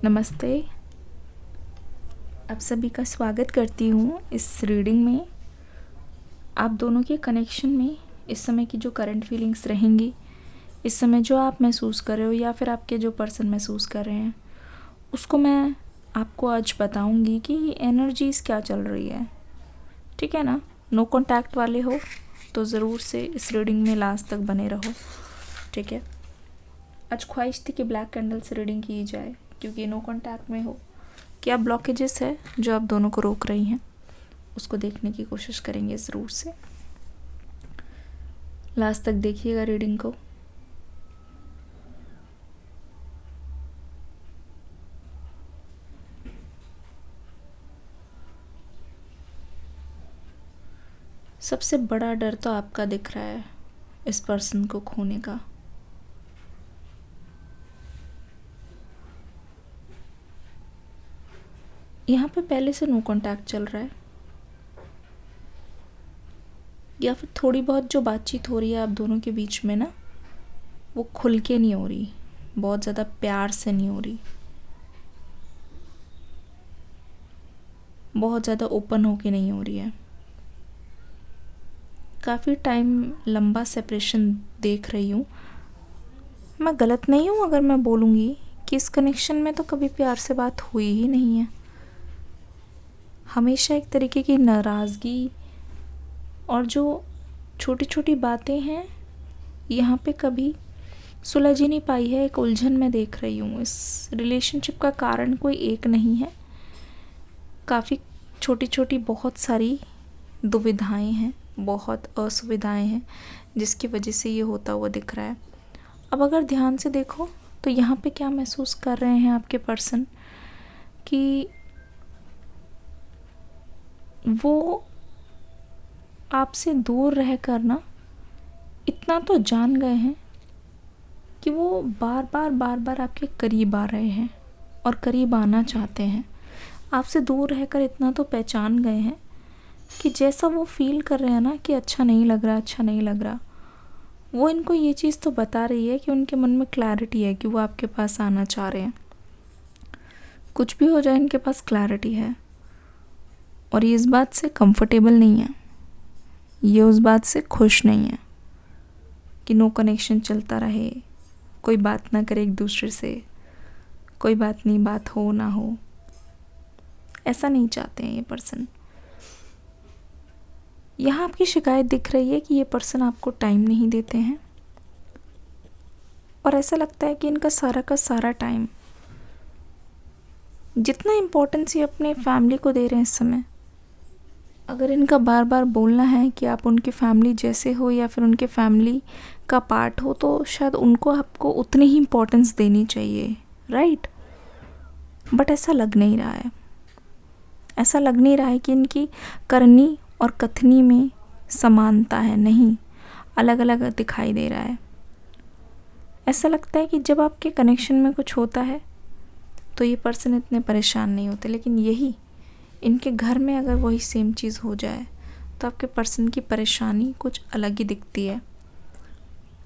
नमस्ते। आप सभी का स्वागत करती हूँ इस रीडिंग में। आप दोनों के कनेक्शन में इस समय की जो करंट फीलिंग्स रहेंगी, इस समय जो आप महसूस कर रहे हो या फिर आपके जो पर्सन महसूस कर रहे हैं, उसको मैं आपको आज बताऊंगी कि एनर्जीज़ क्या चल रही है। ठीक है ना? नो कांटेक्ट वाले हो तो ज़रूर से इस रीडिंग में लास्ट तक बने रहो। ठीक है? आज ख्वाहिश थी कि ब्लैक कैंडल से रीडिंग की जाए, क्योंकि नो कांटेक्ट में हो। क्या ब्लॉकेजेस है जो आप दोनों को रोक रही हैं, उसको देखने की कोशिश करेंगे ज़रूर से। लास्ट तक देखिएगा रीडिंग को। सबसे बड़ा डर तो आपका दिख रहा है इस पर्सन को खोने का। यहाँ पे पहले से नो कांटेक्ट चल रहा है, या फिर थोड़ी बहुत जो बातचीत हो रही है आप दोनों के बीच में ना, वो खुल के नहीं हो रही, बहुत ज़्यादा प्यार से नहीं हो रही, बहुत ज़्यादा ओपन होके नहीं हो रही है। काफ़ी टाइम लंबा सेपरेशन देख रही हूँ। मैं गलत नहीं हूँ अगर मैं बोलूँगी कि इस कनेक्शन में तो कभी प्यार से बात हुई ही नहीं है। हमेशा एक तरीके की नाराज़गी और जो छोटी छोटी बातें हैं, यहाँ पे कभी सुलझ ही नहीं पाई है। एक उलझन मैं देख रही हूँ। इस रिलेशनशिप का कारण कोई एक नहीं है, काफ़ी छोटी छोटी बहुत सारी दुविधाएं हैं, बहुत असुविधाएं हैं, जिसकी वजह से ये होता हुआ दिख रहा है। अब अगर ध्यान से देखो तो यहाँ पे क्या महसूस कर रहे हैं आपके पर्सन कि वो आपसे दूर रहकर ना इतना तो जान गए हैं कि वो बार बार आपके करीब आ रहे हैं और करीब आना चाहते हैं। आपसे दूर रहकर इतना तो पहचान गए हैं कि जैसा वो फील कर रहे हैं ना कि अच्छा नहीं लग रहा, अच्छा नहीं लग रहा, वो इनको ये चीज़ तो बता रही है कि उनके मन में क्लैरिटी है कि वो आपके पास आना चाह रहे हैं। कुछ भी हो जाए, इनके पास क्लैरिटी है और ये इस बात से कंफर्टेबल नहीं है, ये उस बात से खुश नहीं है कि नो कनेक्शन चलता रहे, कोई बात ना करे एक दूसरे से, कोई बात नहीं, बात हो ना हो, ऐसा नहीं चाहते हैं ये पर्सन। यहाँ आपकी शिकायत दिख रही है कि ये पर्सन आपको टाइम नहीं देते हैं और ऐसा लगता है कि इनका सारा का सारा टाइम, जितना इम्पोर्टेंस ये अपने फैमिली को दे रहे हैं इस समय, अगर इनका बार बार बोलना है कि आप उनकी फैमिली जैसे हो या फिर उनके फैमिली का पार्ट हो, तो शायद उनको आपको उतनी ही इम्पोर्टेंस देनी चाहिए, राइट? बट ऐसा लग नहीं रहा है। ऐसा लग नहीं रहा है कि इनकी करनी और कथनी में समानता है, नहीं, अलग अलग दिखाई दे रहा है। ऐसा लगता है कि जब आपके कनेक्शन में कुछ होता है तो ये पर्सन इतने परेशान नहीं होते, लेकिन यही इनके घर में अगर वही सेम चीज़ हो जाए तो आपके पर्सन की परेशानी कुछ अलग ही दिखती है।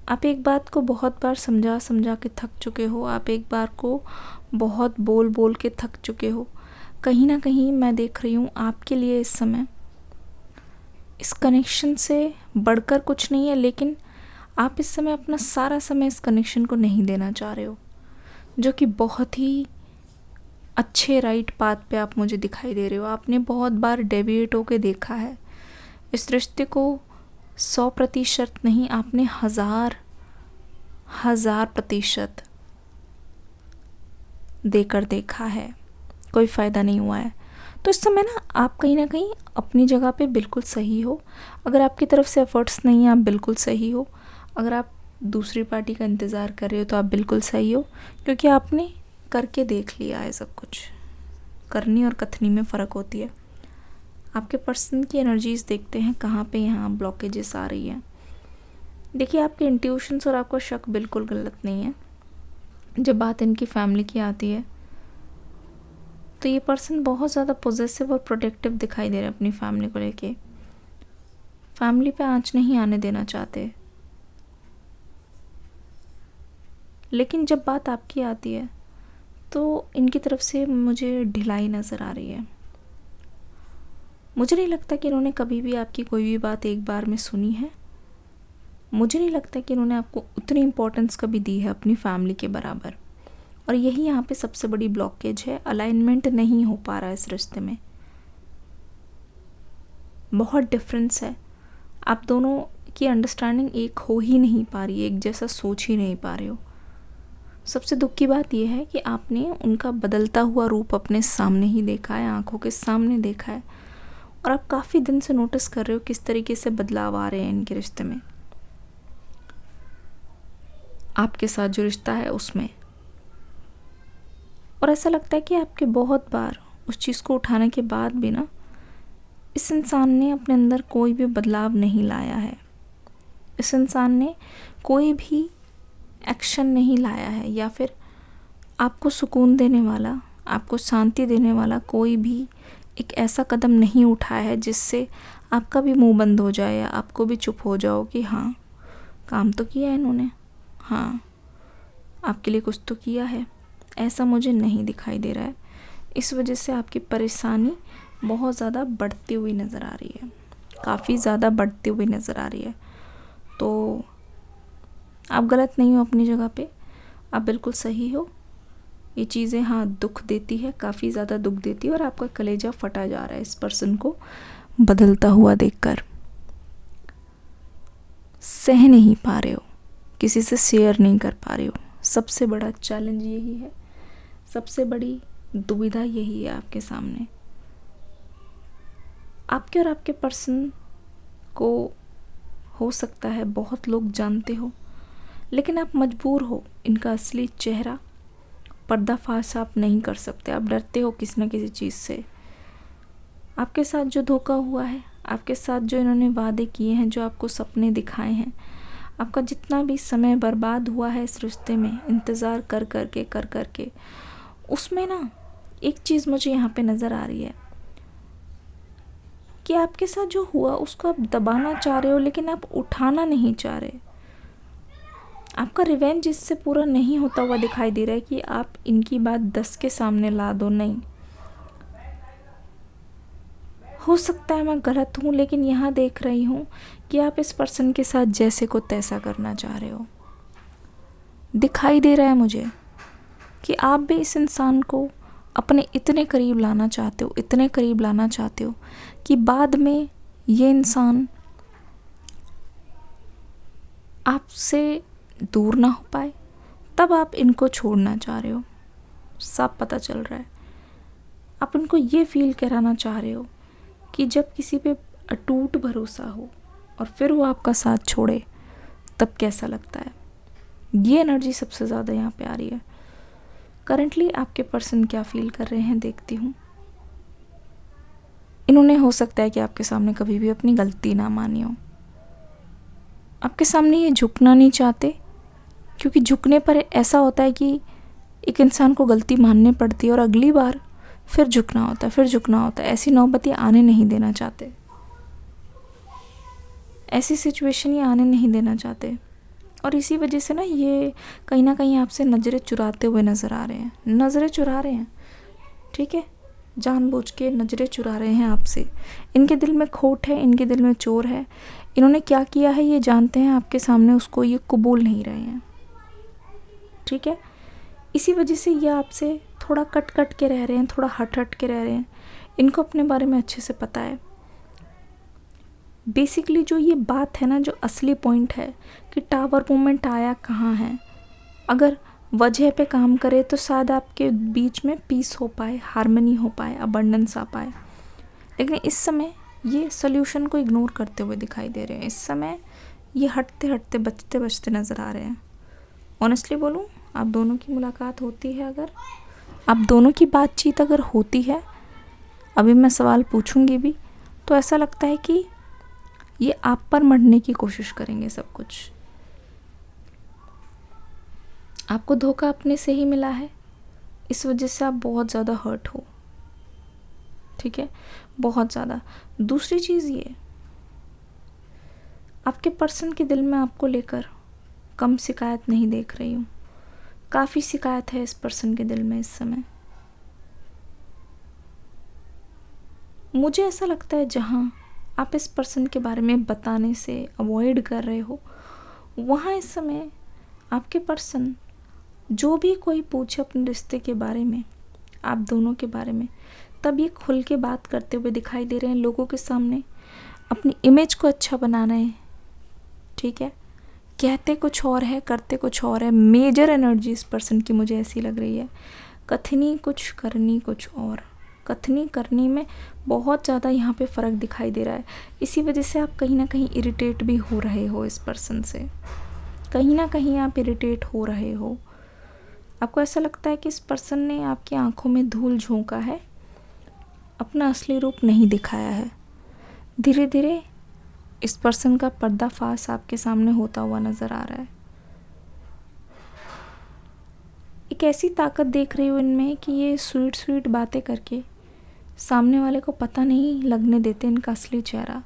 आप एक बात को बहुत बार समझा समझा के थक चुके हो, आप एक बार को बहुत बोल बोल के थक चुके हो। कहीं ना कहीं मैं देख रही हूँ आपके लिए इस समय इस कनेक्शन से बढ़कर कुछ नहीं है, लेकिन आप इस समय अपना सारा समय इस कनेक्शन को नहीं देना चाह रहे हो, जो कि बहुत ही अच्छे राइट पाथ पे आप मुझे दिखाई दे रहे हो। आपने बहुत बार डेविएट होके देखा है इस रिश्ते को। 100% नहीं, आपने 1000% देकर देखा है, कोई फ़ायदा नहीं हुआ है। तो इस समय ना कहीं अपनी जगह पे बिल्कुल सही हो। अगर आपकी तरफ से एफर्ट्स नहीं है, आप बिल्कुल सही हो। अगर आप दूसरी पार्टी का इंतज़ार कर रहे हो तो आप बिल्कुल सही हो, क्योंकि आपने करके देख लिया है सब कुछ। करनी और कथनी में फ़र्क होती है। आपके पर्सन की एनर्जीज़ देखते हैं कहाँ पे यहाँ ब्लॉकेजेस आ रही है। देखिए, आपके इंट्यूशंस और आपका शक बिल्कुल गलत नहीं है। जब बात इनकी फैमिली की आती है तो ये पर्सन बहुत ज़्यादा पॉजिटिव और प्रोटेक्टिव दिखाई दे रहा है अपनी फैमिली को लेके। फैमिली पे आँच नहीं आने देना चाहते। लेकिन जब बात आपकी आती है तो इनकी तरफ से मुझे ढिलाई नज़र आ रही है। मुझे नहीं लगता कि इन्होंने कभी भी आपकी कोई भी बात एक बार में सुनी है। मुझे नहीं लगता कि इन्होंने आपको उतनी इम्पोर्टेंस कभी दी है अपनी फैमिली के बराबर। और यही यहाँ पे सबसे बड़ी ब्लॉकेज है, अलाइनमेंट नहीं हो पा रहा है इस रिश्ते में। बहुत डिफरेंस है, आप दोनों की अंडरस्टैंडिंग एक हो ही नहीं पा रही है, एक जैसा सोच ही नहीं पा रहे हो। सबसे दुख की बात यह है कि आपने उनका बदलता हुआ रूप अपने सामने ही देखा है, आंखों के सामने देखा है, और आप काफ़ी दिन से नोटिस कर रहे हो किस तरीके से बदलाव आ रहे हैं इनके रिश्ते में, आपके साथ जो रिश्ता है उसमें। और ऐसा लगता है कि आपके बहुत बार उस चीज़ को उठाने के बाद भी ना इस इंसान ने अपने अंदर कोई भी बदलाव नहीं लाया है। इस इंसान ने कोई भी एक्शन नहीं लाया है, या फिर आपको सुकून देने वाला, आपको शांति देने वाला कोई भी एक ऐसा कदम नहीं उठाया है जिससे आपका भी मुंह बंद हो जाए या आपको भी चुप हो जाओ कि हाँ, काम तो किया है इन्होंने, हाँ आपके लिए कुछ तो किया है। ऐसा मुझे नहीं दिखाई दे रहा है। इस वजह से आपकी परेशानी बहुत ज़्यादा बढ़ती हुई नज़र आ रही है, काफ़ी ज़्यादा बढ़ती हुई नज़र आ रही है। तो आप गलत नहीं हो अपनी जगह पे, आप बिल्कुल सही हो। ये चीज़ें हाँ दुख देती है, काफ़ी ज़्यादा दुख देती है, और आपका कलेजा फटा जा रहा है इस पर्सन को बदलता हुआ देखकर। सह नहीं पा रहे हो, किसी से शेयर नहीं कर पा रहे हो। सबसे बड़ा चैलेंज यही है, सबसे बड़ी दुविधा यही है आपके सामने। आपके और आपके पर्सन को हो सकता है बहुत लोग जानते हो, लेकिन आप मजबूर हो इनका असली चेहरा पर्दाफाश आप नहीं कर सकते। आप डरते हो किसी न किसी चीज़ से। आपके साथ जो धोखा हुआ है, आपके साथ जो इन्होंने वादे किए हैं, जो आपको सपने दिखाए हैं, आपका जितना भी समय बर्बाद हुआ है इस रिश्ते में इंतज़ार कर कर के, उसमें ना एक चीज़ मुझे यहाँ पे नज़र आ रही है कि आपके साथ जो हुआ उसको आप दबाना चाह रहे हो, लेकिन आप उठाना नहीं चाह रहे। आपका रिवेंज इससे पूरा नहीं होता हुआ दिखाई दे रहा है कि आप इनकी बात 10 के सामने ला दो। नहीं, हो सकता है मैं गलत हूँ, लेकिन यहाँ देख रही हूँ कि आप इस पर्सन के साथ जैसे को तैसा करना चाह रहे हो। दिखाई दे रहा है मुझे कि आप भी इस इंसान को अपने इतने करीब लाना चाहते हो, इतने करीब लाना चाहते हो कि बाद में ये इंसान आपसे दूर ना हो पाए, तब आप इनको छोड़ना चाह रहे हो। सब पता चल रहा है। आप उनको ये फील कराना चाह रहे हो कि जब किसी पे अटूट भरोसा हो और फिर वो आपका साथ छोड़े, तब कैसा लगता है। ये एनर्जी सबसे ज़्यादा यहाँ पे आ रही है। करंटली आपके पर्सन क्या फील कर रहे हैं देखती हूँ। इन्होंने हो सकता है कि आपके सामने कभी भी अपनी गलती ना मानी हो। आपके सामने ये झुकना नहीं चाहते, क्योंकि झुकने पर ऐसा होता है कि एक इंसान को गलती माननी पड़ती है और अगली बार फिर झुकना होता है, फिर झुकना होता है। ऐसी नौबत ये आने नहीं देना चाहते, ऐसी सिचुएशन ये आने नहीं देना चाहते। और इसी वजह से ना ये कहीं ना कहीं आपसे नज़रें चुराते हुए नज़र आ रहे हैं। नज़रें चुरा रहे हैं, ठीक है, जानबूझ के नज़रें चुरा रहे हैं आपसे। इनके दिल में खोट है, इनके दिल में चोर है। इन्होंने क्या किया है ये जानते हैं, आपके सामने उसको ये कबूल नहीं रहे हैं, ठीक है। इसी वजह से ये आपसे थोड़ा कट के रह रहे हैं, थोड़ा हट के रह रहे हैं। इनको अपने बारे में अच्छे से पता है। बेसिकली जो ये बात है ना, जो असली पॉइंट है कि टावर मोमेंट आया कहाँ है। अगर वजह पे काम करे तो शायद आपके बीच में पीस हो पाए, हार्मनी हो पाए, अबंडेंस आ पाए। लेकिन इस समय ये सोल्यूशन को इग्नोर करते हुए दिखाई दे रहे हैं। इस समय ये हटते बचते नज़र आ रहे हैं। ऑनेस्टली बोलूँ, आप दोनों की मुलाकात होती है, अगर आप दोनों की बातचीत अगर होती है, अभी मैं सवाल पूछूंगी भी, तो ऐसा लगता है कि ये आप पर मढ़ने की कोशिश करेंगे सब कुछ। आपको धोखा अपने से ही मिला है, इस वजह से आप बहुत ज़्यादा हर्ट हो, ठीक है, बहुत ज़्यादा। दूसरी चीज़ ये, आपके पर्सन के दिल में आपको लेकर कम शिकायत नहीं देख रही हूँ। काफ़ी शिकायत है इस पर्सन के दिल में इस समय। मुझे ऐसा लगता है जहाँ आप इस पर्सन के बारे में बताने से अवॉइड कर रहे हो, वहाँ इस समय आपके पर्सन जो भी कोई पूछे अपने रिश्ते के बारे में, आप दोनों के बारे में, तब ये खुल के बात करते हुए दिखाई दे रहे हैं लोगों के सामने। अपनी इमेज को अच्छा बनाना है, ठीक है। कहते कुछ और है, करते कुछ और है। मेजर एनर्जी इस पर्सन की मुझे ऐसी लग रही है। कथनी कुछ, करनी कुछ और। कथनी करनी में बहुत ज़्यादा यहाँ पे फ़र्क दिखाई दे रहा है। इसी वजह से आप कहीं ना कहीं इरिटेट भी हो रहे हो इस पर्सन से। कहीं ना कहीं आप इरिटेट हो रहे हो। आपको ऐसा लगता है कि इस पर्सन ने आपकी आंखों में धूल झोंका है, अपना असली रूप नहीं दिखाया है। धीरे धीरे इस पर्सन का पर्दाफाश आपके सामने होता हुआ नज़र आ रहा है। एक ऐसी ताकत देख रही हूँ इनमें कि ये स्वीट स्वीट बातें करके सामने वाले को पता नहीं लगने देते इनका असली चेहरा।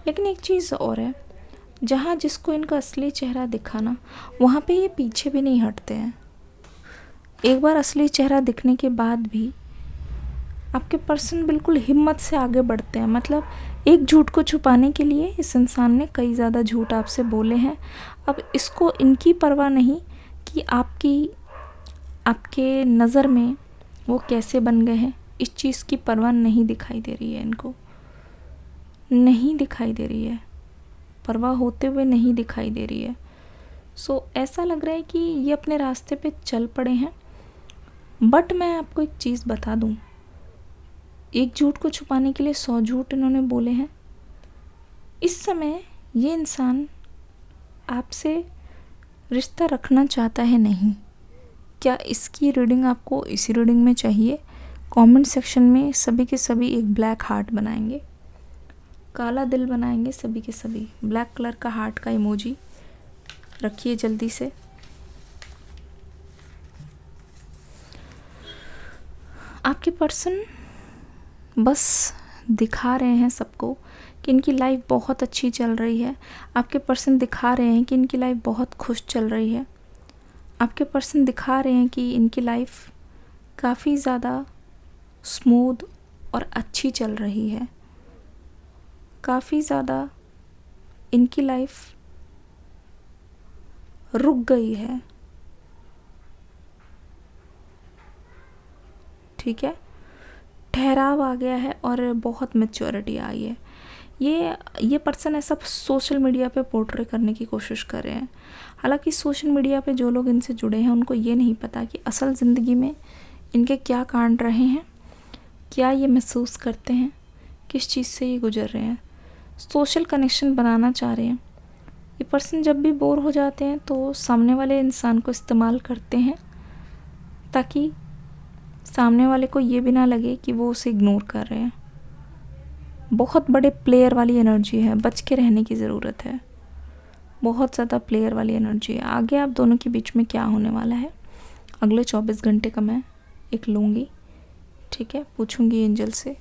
लेकिन एक चीज़ और है, जहाँ जिसको इनका असली चेहरा दिखा ना, वहाँ पे ये पीछे भी नहीं हटते हैं। एक बार असली चेहरा दिखने के बाद भी आपके पर्सन बिल्कुल हिम्मत से आगे बढ़ते हैं। मतलब एक झूठ को छुपाने के लिए इस इंसान ने कई ज़्यादा झूठ आपसे बोले हैं। अब इसको इनकी परवाह नहीं कि आपके नज़र में वो कैसे बन गए हैं, इस चीज़ की परवाह नहीं दिखाई दे रही है इनको, नहीं दिखाई दे रही है, परवाह होते हुए नहीं दिखाई दे रही है। ऐसा लग रहा है कि ये अपने रास्ते पे चल पड़े हैं। बट मैं आपको एक चीज़ बता दूं, एक झूठ को छुपाने के लिए 100 झूठ इन्होंने बोले हैं। इस समय ये इंसान आपसे रिश्ता रखना चाहता है नहीं। क्या इसकी रीडिंग आपको इसी रीडिंग में चाहिए? कमेंट सेक्शन में सभी के सभी एक ब्लैक हार्ट बनाएंगे, काला दिल बनाएंगे, सभी के सभी ब्लैक कलर का हार्ट का इमोजी रखिए जल्दी से। आपके पर्सन बस दिखा रहे हैं सबको कि इनकी लाइफ बहुत अच्छी चल रही है। आपके पर्सन दिखा रहे हैं कि इनकी लाइफ बहुत खुश चल रही है। आपके पर्सन दिखा रहे हैं कि इनकी लाइफ काफ़ी ज़्यादा स्मूथ और अच्छी चल रही है। काफ़ी ज़्यादा इनकी लाइफ रुक गई है, ठीक है। ठहराव आ गया है और बहुत मैच्योरिटी आई है। ये पर्सन ऐसा सोशल मीडिया पे पोर्ट्रे करने की कोशिश कर रहे हैं। हालांकि सोशल मीडिया पे जो लोग इनसे जुड़े हैं उनको ये नहीं पता कि असल ज़िंदगी में इनके क्या कांड रहे हैं, क्या ये महसूस करते हैं, किस चीज़ से ये गुजर रहे हैं। सोशल कनेक्शन बनाना चाह रहे हैं। ये पर्सन जब भी बोर हो जाते हैं तो सामने वाले इंसान को इस्तेमाल करते हैं ताकि सामने वाले को ये भी ना लगे कि वो उसे इग्नोर कर रहे हैं। बहुत बड़े प्लेयर वाली एनर्जी है, बच के रहने की ज़रूरत है। बहुत ज़्यादा प्लेयर वाली एनर्जी है। आगे आप दोनों के बीच में क्या होने वाला है अगले 24 घंटे का मैं एक लूँगी, ठीक है। पूछूंगी एंजल से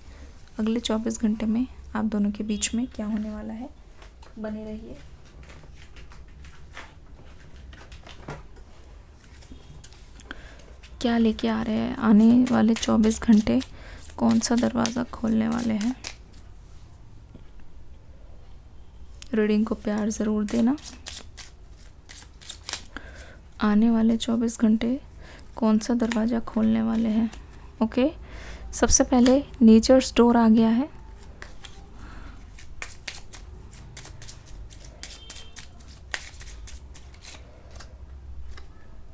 अगले 24 घंटे में आप दोनों के बीच में क्या होने वाला है। बने रहिए। क्या लेके आ रहे हैं आने वाले 24 घंटे, कौन सा दरवाज़ा खोलने वाले हैं। रीडिंग को प्यार ज़रूर देना। आने वाले 24 घंटे कौन सा दरवाज़ा खोलने वाले हैं। ओके, सबसे पहले नेचर्स डोर आ गया है।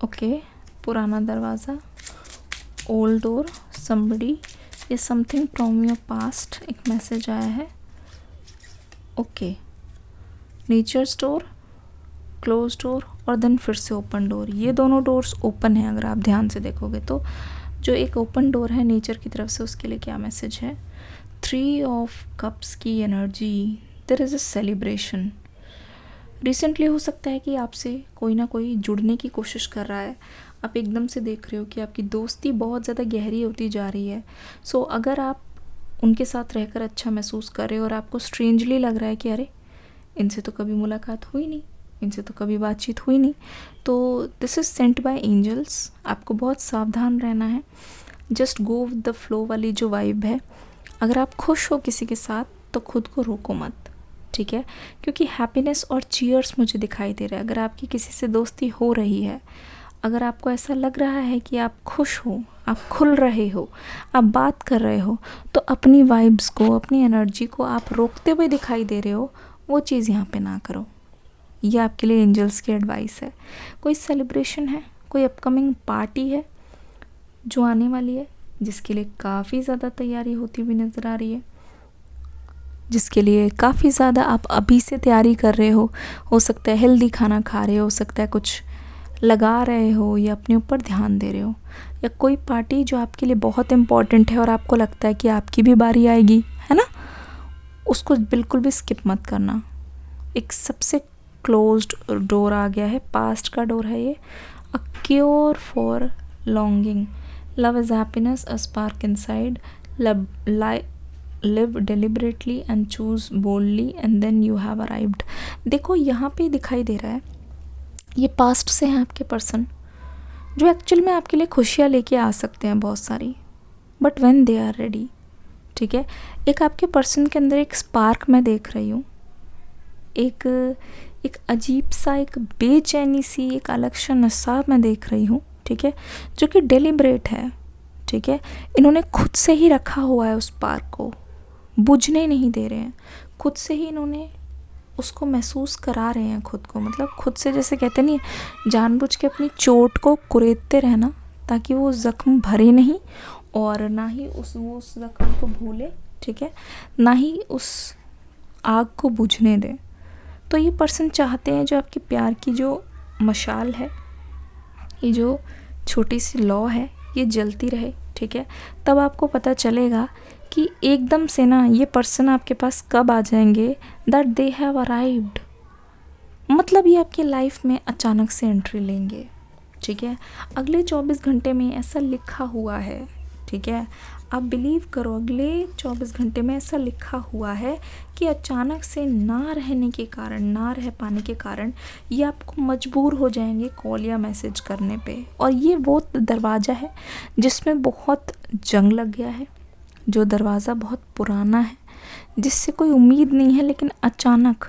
ओके, पुराना दरवाज़ा, ओल्ड डोर, समबडी या समथिंग फ्रॉम योर पास्ट, एक मैसेज आया है। Okay, nature's door, close door और देन फिर से ओपन डोर। ये दोनों डोर्स ओपन है अगर आप ध्यान से देखोगे तो। जो एक ओपन डोर है नेचर की तरफ से, उसके लिए क्या मैसेज है। 3 ऑफ कप्स की energy, there is a celebration. Recently हो सकता है कि आपसे कोई ना कोई जुड़ने की कोशिश कर रहा है। आप एकदम से देख रहे हो कि आपकी दोस्ती बहुत ज़्यादा गहरी होती जा रही है। अगर आप उनके साथ रहकर अच्छा महसूस कर रहे हो और आपको स्ट्रेंजली लग रहा है कि अरे इनसे तो कभी मुलाकात हुई नहीं, इनसे तो कभी बातचीत हुई नहीं। तो this is sent by angels. आपको बहुत सावधान रहना है। Just go with the flow वाली जो वाइब है। अगर आप खुश हो किसी के साथ तो खुद को रोको मत, ठीक है, क्योंकि हैप्पीनेस और चीयर्स मुझे दिखाई दे रहा है। अगर आपकी किसी से दोस्ती हो रही है, अगर आपको ऐसा लग रहा है कि आप खुश हो, आप खुल रहे हो, आप बात कर रहे हो, तो अपनी वाइब्स को, अपनी एनर्जी को आप रोकते हुए दिखाई दे रहे हो, वो चीज़ यहाँ पे ना करो। ये आपके लिए एंजल्स की एडवाइस है। कोई सेलिब्रेशन है, कोई अपकमिंग पार्टी है जो आने वाली है, जिसके लिए काफ़ी ज़्यादा तैयारी होती हुई नज़र आ रही है, जिसके लिए काफ़ी ज़्यादा आप अभी से तैयारी कर रहे हो सकता है हेल्दी खाना खा रहे हो सकता है कुछ लगा रहे हो या अपने ऊपर ध्यान दे रहे हो, या कोई पार्टी जो आपके लिए बहुत इम्पॉर्टेंट है और आपको लगता है कि आपकी भी बारी आएगी, है ना, उसको बिल्कुल भी स्किप मत करना। एक सबसे क्लोज्ड डोर आ गया है, पास्ट का डोर है ये। A cure for longing, love is happiness, a spark inside, live deliberately and choose boldly and then you have arrived. देखो यहाँ पे दिखाई दे रहा है, ये पास्ट से हैं आपके पर्सन, जो एक्चुअल में आपके लिए खुशियाँ लेके आ सकते हैं बहुत सारी, but when they are ready, ठीक है। एक आपके पर्सन के अंदर एक स्पार्क मैं देख रही हूँ, एक अजीब सा, एक बेचैनी सी, एक अलग सा नशा मैं देख रही हूँ, ठीक है, जो कि डेलिब्रेट है, ठीक है। इन्होंने खुद से ही रखा हुआ है उस स्पार्क को, बुझने नहीं दे रहे हैं, खुद से ही इन्होंने उसको महसूस करा रहे हैं खुद को, मतलब खुद से, जैसे कहते नहीं, जानबूझ के अपनी चोट को कुरेदते रहना ताकि वो ज़ख्म भरे नहीं और ना ही वो उस ज़ख्म को भूले, ठीक है, ना ही उस आग को बुझने दे। तो ये पर्सन चाहते हैं जो आपके प्यार की जो मशाल है, ये जो छोटी सी लौ है, ये जलती रहे, ठीक है। तब आपको पता चलेगा कि एकदम से ना ये पर्सन आपके पास कब आ जाएंगे, दैट दे हैव अराइव्ड, मतलब ये आपकी लाइफ में अचानक से एंट्री लेंगे, ठीक है। अगले 24 घंटे में ऐसा लिखा हुआ है, ठीक है, आप बिलीव करो, अगले 24 घंटे में ऐसा लिखा हुआ है कि अचानक से ना रहने के कारण, ना रह पाने के कारण ये आपको मजबूर हो जाएंगे कॉल या मैसेज करने पे। और ये वो दरवाज़ा है जिसमें बहुत जंग लग गया है, जो दरवाज़ा बहुत पुराना है, जिससे कोई उम्मीद नहीं है, लेकिन अचानक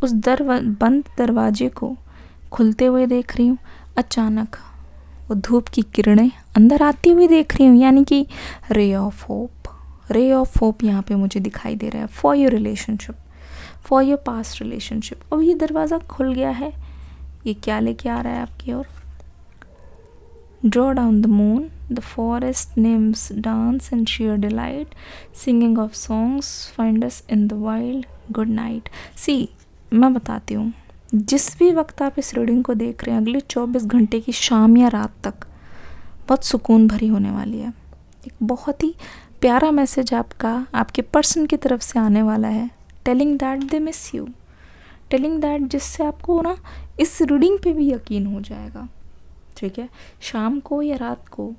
उस बंद दरवाजे को खुलते हुए देख रही हूँ। अचानक वो धूप की किरणें अंदर आती हुई देख रही हूँ, यानी कि रे ऑफ होप यहाँ पे मुझे दिखाई दे रहा है for your relationship, for your past relationship. अब ये दरवाज़ा खुल गया है, ये क्या लेके आ रहा है आपकी ओर? Draw down the moon, the forest nymphs dance in sheer delight, singing of songs, find us in the wild, good night. See, मैं बताती हूँ, जिस भी वक्त आप इस रीडिंग को देख रहे हैं, अगले 24 घंटे की शाम या रात तक बहुत सुकून भरी होने वाली है। एक बहुत ही प्यारा मैसेज आपका आपके पर्सन की तरफ से आने वाला है, telling that they miss you, telling that, जिससे आपको ना इस रीडिंग पे भी यकीन हो जाएगा, ठीक है। शाम को या रात को,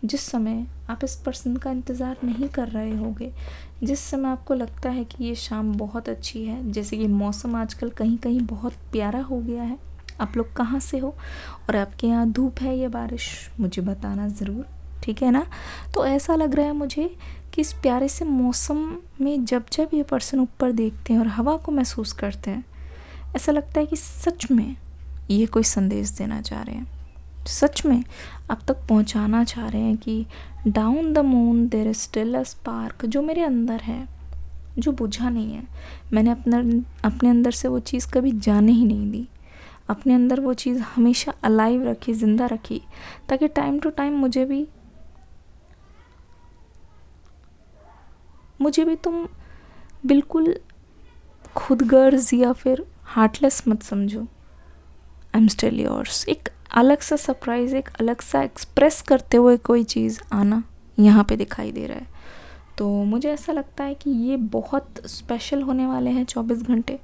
जिस समय आप इस पर्सन का इंतज़ार नहीं कर रहे होगे, जिस समय आपको लगता है कि ये शाम बहुत अच्छी है, जैसे कि मौसम आजकल कहीं कहीं बहुत प्यारा हो गया है, आप लोग कहाँ से हो और आपके यहाँ धूप है या बारिश, मुझे बताना ज़रूर, ठीक है ना। तो ऐसा लग रहा है मुझे कि इस प्यारे से मौसम में जब जब ये पर्सन ऊपर देखते हैं और हवा को महसूस करते हैं, ऐसा लगता है कि सच में ये कोई संदेश देना चाह रहे हैं, सच में आप तक पहुंचाना चाह रहे हैं कि down the moon there is still a spark, जो मेरे अंदर है, जो बुझा नहीं है। मैंने अपने अंदर से वो चीज़ कभी जाने ही नहीं दी, अपने अंदर वो चीज़ हमेशा अलाइव रखी, ज़िंदा रखी, ताकि टाइम टू टाइम मुझे भी तुम बिल्कुल खुदगर्ज या फिर हार्टलेस मत समझो। I am still yours. एक अलग सा सरप्राइज़, एक अलग सा एक्सप्रेस करते हुए कोई चीज़ आना यहाँ पे दिखाई दे रहा है। तो मुझे ऐसा लगता है कि ये बहुत स्पेशल होने वाले हैं 24 घंटे।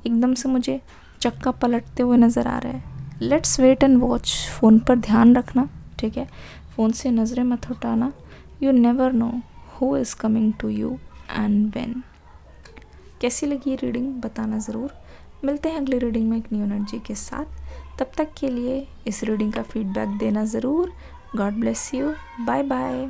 एकदम से मुझे चक्का पलटते हुए नज़र आ रहा है। Let's wait and watch. Phone पर ध्यान रखना, ठीक है, फ़ोन से नज़रें मत हटाना। You never know who is coming to you and when. कैसी लगी रीडिंग बताना ज़रूर। मिलते हैं अगली रीडिंग में एक न्यू एनर्जी के साथ। तब तक के लिए इस रीडिंग का फीडबैक देना ज़रूर। God bless you. Bye bye.